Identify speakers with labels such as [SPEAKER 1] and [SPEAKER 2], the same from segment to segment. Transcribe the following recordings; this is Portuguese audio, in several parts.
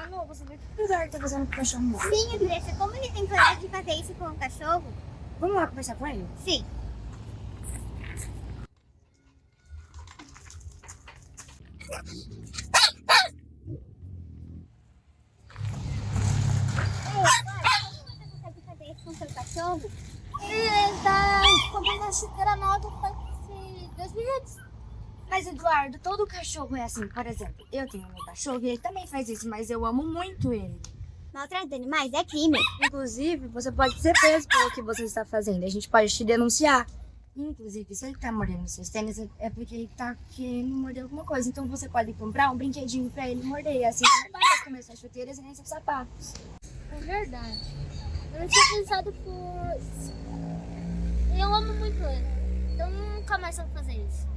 [SPEAKER 1] Manu, você viu que o Eduardo tá fazendo com o cachorro morto?
[SPEAKER 2] Sim, Andressa, como ele tem coragem de fazer isso com o cachorro?
[SPEAKER 1] Vamos lá conversar com ele?
[SPEAKER 2] Sim. Como você consegue fazer isso com o seu cachorro?
[SPEAKER 1] Ele tá comprando uma chuteira nova faz 2 minutos. Mas, Eduardo, todo cachorro é assim. Por exemplo, eu tenho meu cachorro e ele também faz isso, mas eu amo muito ele.
[SPEAKER 2] Maltrato de animais é crime.
[SPEAKER 1] Inclusive, você pode ser preso pelo que você está fazendo. A gente pode te denunciar. Inclusive, se ele tá mordendo seus tênis, é porque ele tá querendo morder alguma coisa. Então você pode comprar um brinquedinho pra ele morder. E assim, não vai mais comer suas chuteiras e nem seus sapatos.
[SPEAKER 2] É verdade. Eu não tinha pensado por... Eu amo muito ele. Então nunca mais vou fazer isso.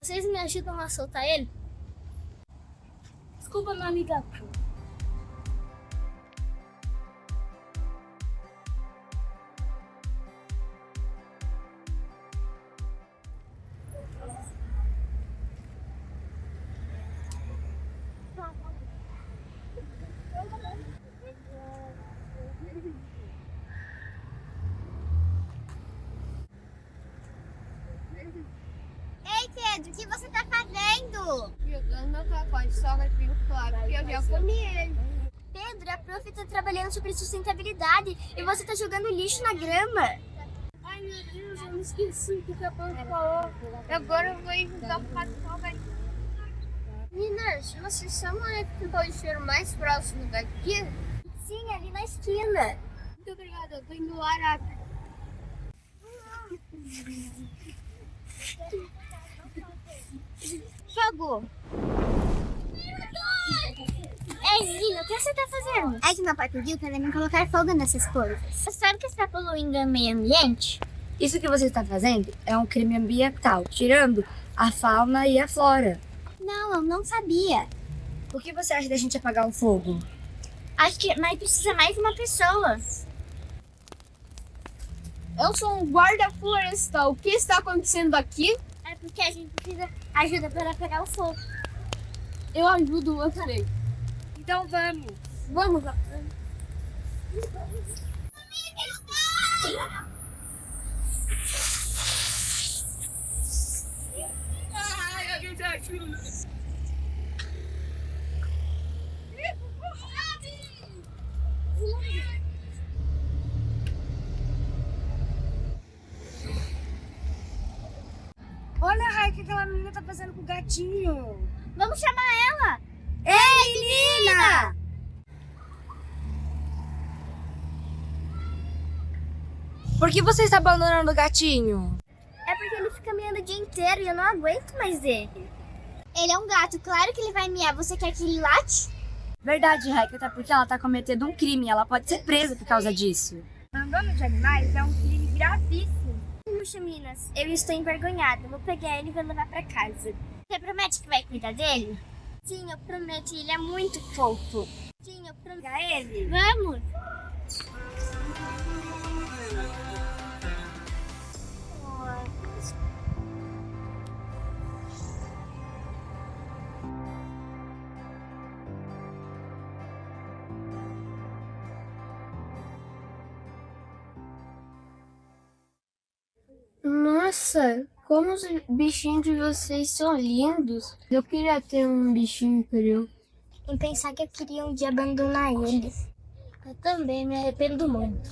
[SPEAKER 2] Vocês me ajudam a soltar ele?
[SPEAKER 1] Desculpa, meu amiga.
[SPEAKER 2] Ei, Pedro, o que você tá fazendo?
[SPEAKER 3] Jogando meu cacau de sogra claro, porque eu já comi ele.
[SPEAKER 2] Pedro, a prof tá trabalhando sobre sustentabilidade e você tá jogando lixo na grama.
[SPEAKER 3] Ai meu Deus, eu me esqueci o que a prof falou. Agora eu vou jogar o cacau. Meninas, vocês sabem onde é que fica o lixeiro mais próximo daqui?
[SPEAKER 2] Sim, ali na esquina.
[SPEAKER 3] Muito obrigada, eu tô indo lá rápido.
[SPEAKER 2] Fogo! Ei, menina, o que você tá fazendo? É que meu pai pediu pra não colocar fogo nessas coisas. Você sabe que está poluindo o meio ambiente?
[SPEAKER 1] Isso que você está fazendo é um crime ambiental, tirando a fauna e a flora.
[SPEAKER 2] Não, eu não sabia.
[SPEAKER 1] Por que você acha da gente apagar o fogo?
[SPEAKER 2] Acho que mais precisa mais de uma pessoa.
[SPEAKER 3] Eu sou um guarda florestal. O que está acontecendo aqui?
[SPEAKER 2] É porque a gente precisa ajuda para apagar o fogo.
[SPEAKER 3] Eu ajudo você.
[SPEAKER 1] Então vamos.
[SPEAKER 3] Vamos lá. Ai, alguém te ajuda.
[SPEAKER 1] Olha, Rai, o que aquela menina tá fazendo com o gatinho.
[SPEAKER 2] Vamos chamar ela.
[SPEAKER 1] Ei, menina! Por que você está abandonando o gatinho?
[SPEAKER 2] É porque ele fica miando o dia inteiro e eu não aguento mais ele. Ele é um gato, claro que ele vai miar. Você quer que ele late?
[SPEAKER 1] Verdade, Raika, até porque ela tá cometendo um crime. Ela pode ser presa por causa disso. Abandono de animais é um crime gravíssimo.
[SPEAKER 2] Puxa, meninas, eu estou envergonhada. Vou pegar ele e vou levar pra casa. Você promete que vai cuidar dele? Sim, eu prometo. Ele é muito fofo. Sim, eu prometo.
[SPEAKER 1] Pegar ele?
[SPEAKER 2] Vamos!
[SPEAKER 3] Nossa, como os bichinhos de vocês são lindos. Eu queria ter um bichinho inferior.
[SPEAKER 2] Em pensar que eu queria um dia abandonar ele.
[SPEAKER 3] Eu também me arrependo muito.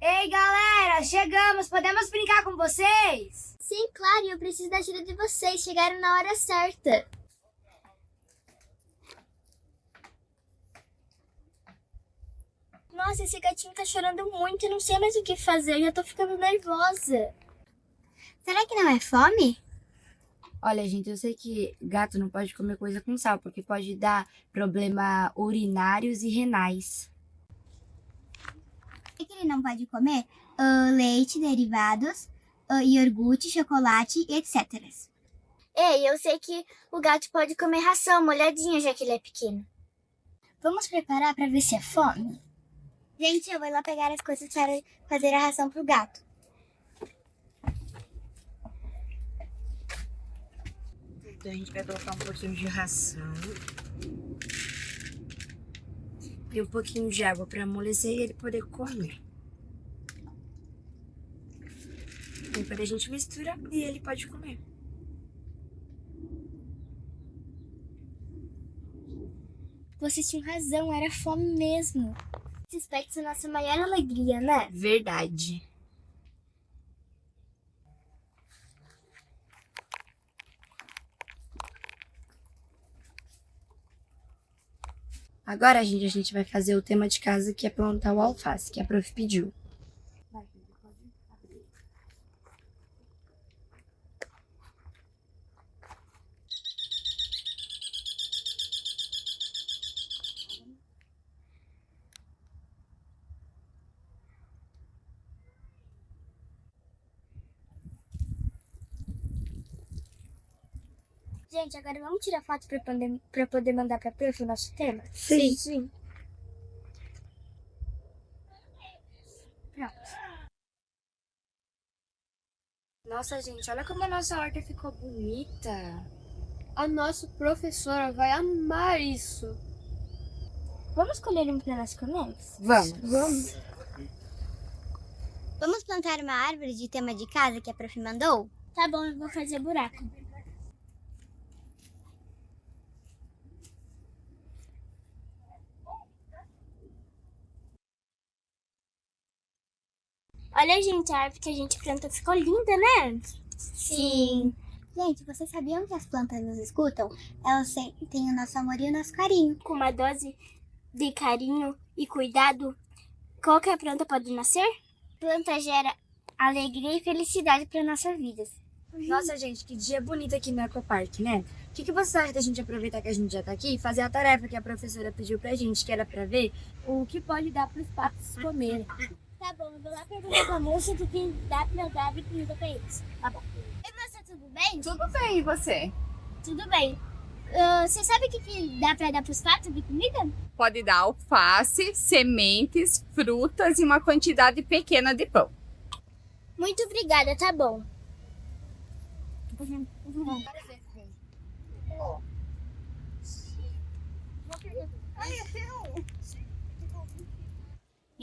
[SPEAKER 1] Ei, galera, chegamos. Podemos brincar com vocês?
[SPEAKER 2] Sim, claro, eu preciso da ajuda de vocês. Chegaram na hora certa. Nossa, esse gatinho tá chorando muito. Eu não sei mais o que fazer. Eu já tô ficando nervosa. Será que não é fome?
[SPEAKER 1] Olha, gente, eu sei que gato não pode comer coisa com sal, porque pode dar problema urinários e renais.
[SPEAKER 2] O que ele não pode comer? Leite, derivados, iogurte, chocolate e etc. Ei, eu sei que o gato pode comer ração molhadinha, já que ele é pequeno. Vamos preparar para ver se é fome? Gente, eu vou lá pegar as coisas para fazer a ração pro gato.
[SPEAKER 1] Então a gente vai colocar um pouquinho de ração e um pouquinho de água para amolecer e ele poder comer. Depois a gente mistura e ele pode comer.
[SPEAKER 2] Vocês tinham razão, era fome mesmo. Esses pets são nossa maior alegria, né?
[SPEAKER 1] Verdade. Agora, gente, a gente vai fazer o tema de casa, que é plantar o alface, que a prof pediu.
[SPEAKER 2] Gente, agora vamos tirar foto pra poder mandar pra prof o nosso tema?
[SPEAKER 1] Sim.
[SPEAKER 2] Pronto.
[SPEAKER 1] Nossa, gente, olha como a nossa horta ficou bonita.
[SPEAKER 3] A nossa professora vai amar isso.
[SPEAKER 2] Vamos escolher um pra nós comermos?
[SPEAKER 1] Vamos.
[SPEAKER 2] Vamos plantar uma árvore de tema de casa que a prof mandou? Tá bom, eu vou fazer buraco. Olha, gente, a árvore que a gente plantou ficou linda, né? Sim. Gente, vocês sabiam que as plantas nos escutam? Elas têm o nosso amor e o nosso carinho. Com uma dose de carinho e cuidado, qualquer planta pode nascer? Planta gera alegria e felicidade para nossas vidas.
[SPEAKER 1] Nossa, gente, que dia bonito aqui no Ecopark, né? O que você acha da gente aproveitar que a gente já tá aqui e fazer a tarefa que a professora pediu pra gente, que era pra ver o que pode dar pros patos comerem?
[SPEAKER 2] Tá bom, eu vou lá perguntar pra moça do que dá pra dar de comida pra eles. Tá bom. E você, tudo bem?
[SPEAKER 4] Tudo bem, e você?
[SPEAKER 2] Tudo bem. Você sabe o que dá pra dar pros patos de comida?
[SPEAKER 4] Pode dar alface, sementes, frutas e uma quantidade pequena de pão.
[SPEAKER 2] Muito obrigada, tá bom.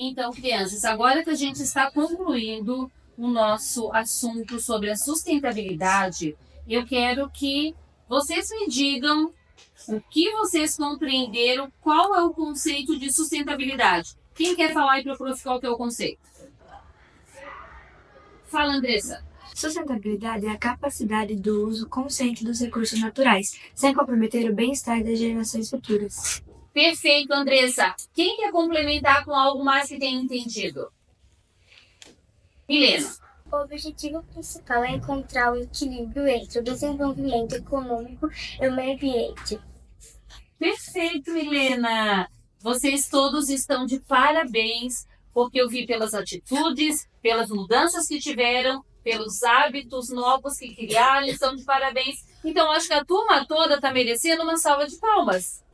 [SPEAKER 5] Então, crianças, agora que a gente está concluindo o nosso assunto sobre a sustentabilidade, eu quero que vocês me digam o que vocês compreenderam, qual é o conceito de sustentabilidade. Quem quer falar aí para o prof qual que é o conceito? Fala, Andressa.
[SPEAKER 1] Sustentabilidade é a capacidade do uso consciente dos recursos naturais, sem comprometer o bem-estar das gerações futuras.
[SPEAKER 5] Perfeito, Andressa. Quem quer complementar com algo mais que tenha entendido? Milena.
[SPEAKER 2] O objetivo principal é encontrar o equilíbrio entre o desenvolvimento econômico e o meio ambiente.
[SPEAKER 5] Perfeito, Milena. Vocês todos estão de parabéns, porque eu vi pelas atitudes, pelas mudanças que tiveram, pelos hábitos novos que criaram, estão de parabéns. Então, acho que a turma toda está merecendo uma salva de palmas.